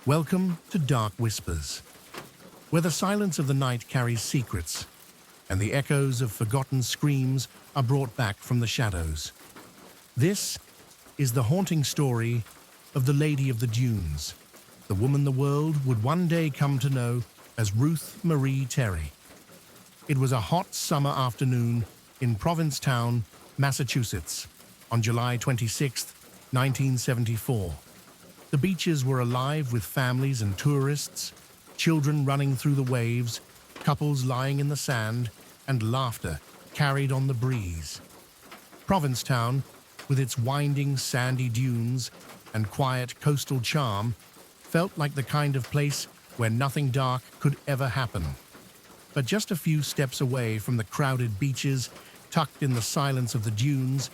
Welcome to Dark Whispers, where the silence of the night carries secrets, and the echoes of forgotten screams are brought back from the shadows. This is the haunting story of the Lady of the Dunes, the woman the world would one day come to know as Ruth Marie Terry. It was a hot summer afternoon in Provincetown, Massachusetts, on July 26, 1974. The beaches were alive with families and tourists, children running through the waves, couples lying in the sand, and laughter carried on the breeze. Provincetown, with its winding sandy dunes and quiet coastal charm, felt like the kind of place where nothing dark could ever happen. But just a few steps away from the crowded beaches, tucked in the silence of the dunes,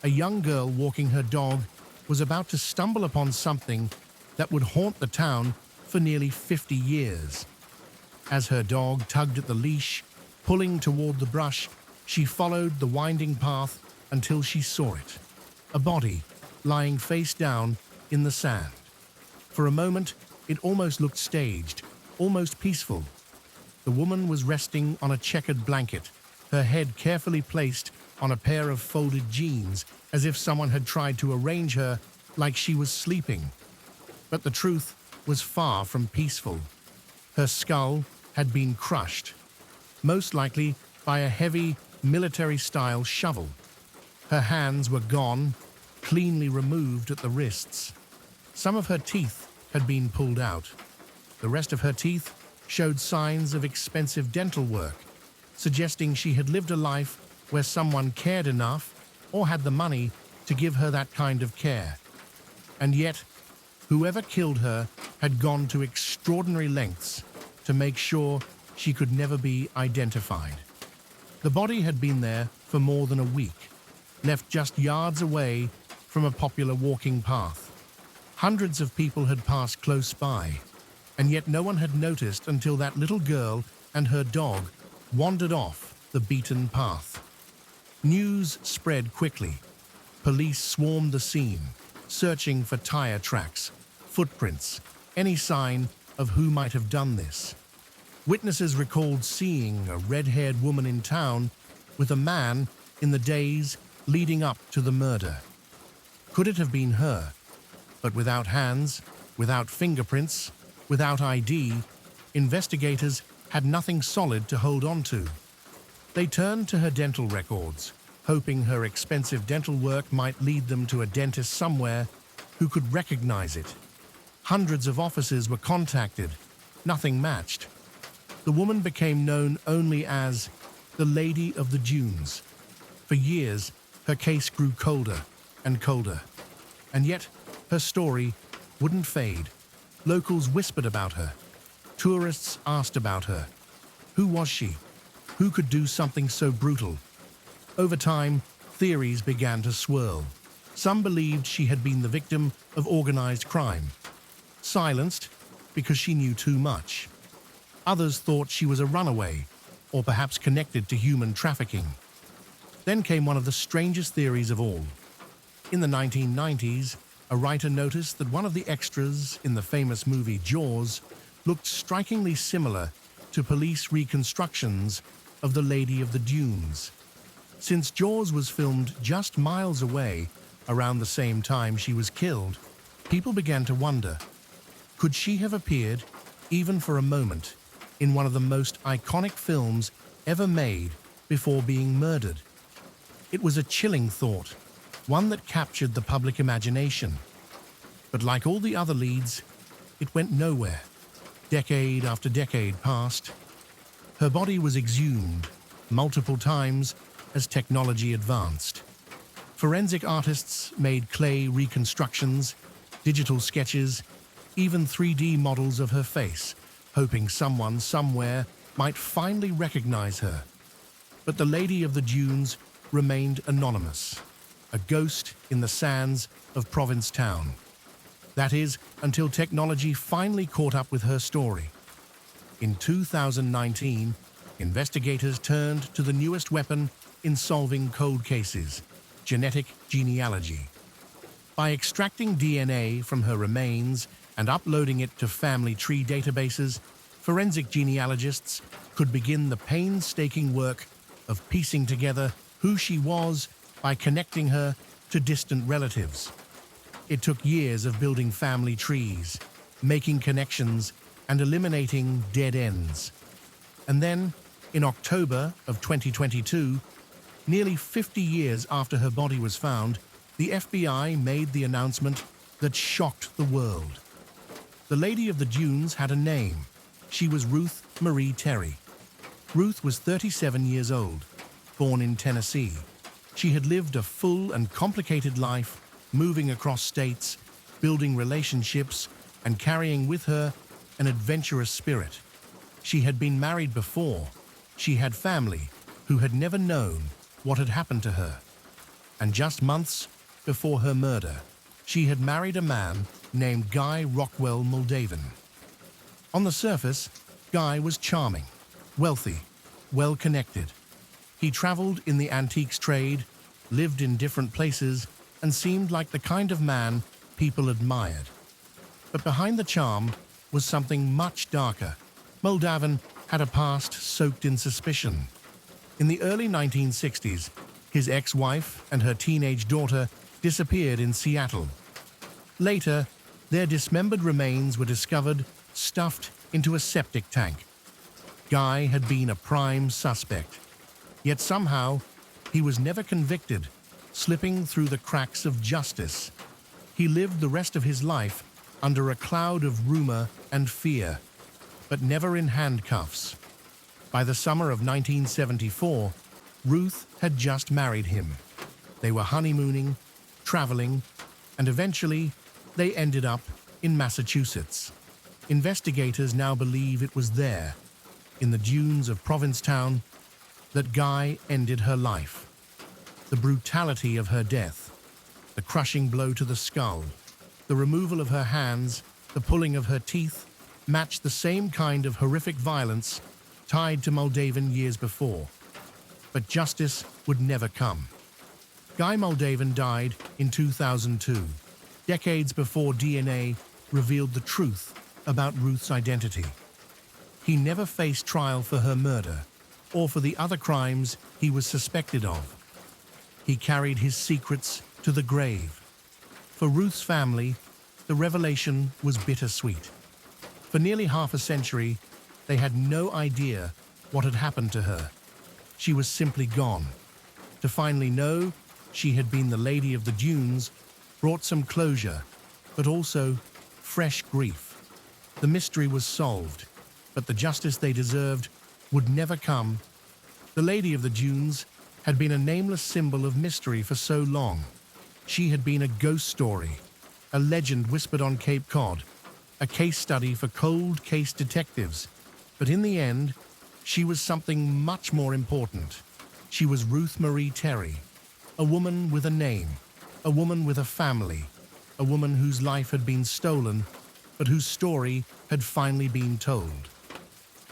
a young girl walking her dog was about to stumble upon something that would haunt the town for nearly 50 years. As her dog tugged at the leash, pulling toward the brush, she followed the winding path until she saw it, a body lying face down in the sand. For a moment, it almost looked staged, almost peaceful. The woman was resting on a checkered blanket, her head carefully placed on a pair of folded jeans, as if someone had tried to arrange her like she was sleeping. But the truth was far from peaceful. Her skull had been crushed, most likely by a heavy military-style shovel. Her hands were gone, cleanly removed at the wrists. Some of her teeth had been pulled out. The rest of her teeth showed signs of expensive dental work, suggesting she had lived a life where someone cared enough or had the money to give her that kind of care. And yet, whoever killed her had gone to extraordinary lengths to make sure she could never be identified. The body had been there for more than a week, left just yards away from a popular walking path. Hundreds of people had passed close by, and yet no one had noticed until that little girl and her dog wandered off the beaten path. News spread quickly. Police swarmed the scene, searching for tire tracks, footprints, any sign of who might have done this. Witnesses recalled seeing a red-haired woman in town with a man in the days leading up to the murder. Could it have been her? But without hands, without fingerprints, without ID, investigators had nothing solid to hold on to. They turned to her dental records, hoping her expensive dental work might lead them to a dentist somewhere who could recognize it. Hundreds of officers were contacted. Nothing matched. The woman became known only as the Lady of the Dunes. For years, her case grew colder and colder. And yet, her story wouldn't fade. Locals whispered about her. Tourists asked about her. Who was she? Who could do something so brutal? Over time, theories began to swirl. Some believed she had been the victim of organized crime, silenced because she knew too much. Others thought she was a runaway, or perhaps connected to human trafficking. Then came one of the strangest theories of all. In the 1990s, a writer noticed that one of the extras in the famous movie Jaws looked strikingly similar to police reconstructions of the Lady of the Dunes. Since Jaws was filmed just miles away around the same time she was killed, people began to wonder, could she have appeared, even for a moment, in one of the most iconic films ever made before being murdered? It was a chilling thought, one that captured the public imagination. But like all the other leads, it went nowhere. Decade after decade passed. Her body was exhumed multiple times as technology advanced. Forensic artists made clay reconstructions, digital sketches, even 3D models of her face, hoping someone somewhere might finally recognize her. But the Lady of the Dunes remained anonymous, a ghost in the sands of Provincetown. That is, until technology finally caught up with her story. In 2019, investigators turned to the newest weapon in solving cold cases, genealogy. By extracting DNA from her remains and uploading it to family tree databases, forensic genealogists could begin the painstaking work of piecing together who she was by connecting her to distant relatives. It took years of building family trees, making connections, and eliminating dead ends. And then, in October of 2022, nearly 50 years after her body was found, the FBI made the announcement that shocked the world. The Lady of the Dunes had a name. She was Ruth Marie Terry. Ruth was 37 years old, born in Tennessee. She had lived a full and complicated life, moving across states, building relationships, and carrying with her an adventurous spirit. She had been married before. She had family who had never known what had happened to her. And just months before her murder, she had married a man named Guy Rockwell Muldavin. On the surface, Guy was charming, wealthy, well-connected. He traveled in the antiques trade, lived in different places, and seemed like the kind of man people admired. But behind the charm was something much darker. Muldavin had a past soaked in suspicion. In the early 1960s, his ex-wife and her teenage daughter disappeared in Seattle. Later, their dismembered remains were discovered stuffed into a septic tank. Guy had been a prime suspect, yet somehow he was never convicted, slipping through the cracks of justice. He lived the rest of his life under a cloud of rumor and fear, but never in handcuffs. By the summer of 1974, Ruth had just married him. They were honeymooning, traveling, and eventually they ended up in Massachusetts. Investigators now believe it was there, in the dunes of Provincetown, that Guy ended her life. The brutality of her death, the crushing blow to the skull, the removal of her hands, the pulling of her teeth, matched the same kind of horrific violence tied to Muldavin years before. But justice would never come. Guy Muldavin died in 2002, decades before DNA revealed the truth about Ruth's identity. He never faced trial for her murder or for the other crimes he was suspected of. He carried his secrets to the grave. For Ruth's family, the revelation was bittersweet. For nearly half a century, they had no idea what had happened to her. She was simply gone. To finally know she had been the Lady of the Dunes brought some closure, but also fresh grief. The mystery was solved, but the justice they deserved would never come. The Lady of the Dunes had been a nameless symbol of mystery for so long. She had been a ghost story, a legend whispered on Cape Cod, a case study for cold case detectives. But in the end, she was something much more important. She was Ruth Marie Terry, a woman with a name, a woman with a family, a woman whose life had been stolen, but whose story had finally been told.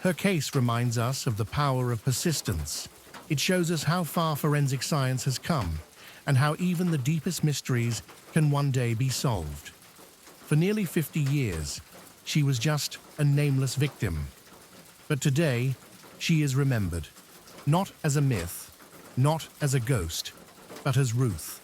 Her case reminds us of the power of persistence. It shows us how far forensic science has come, and how even the deepest mysteries can one day be solved. For nearly 50 years, she was just a nameless victim. But today, she is remembered, not as a myth, not as a ghost, but as Ruth.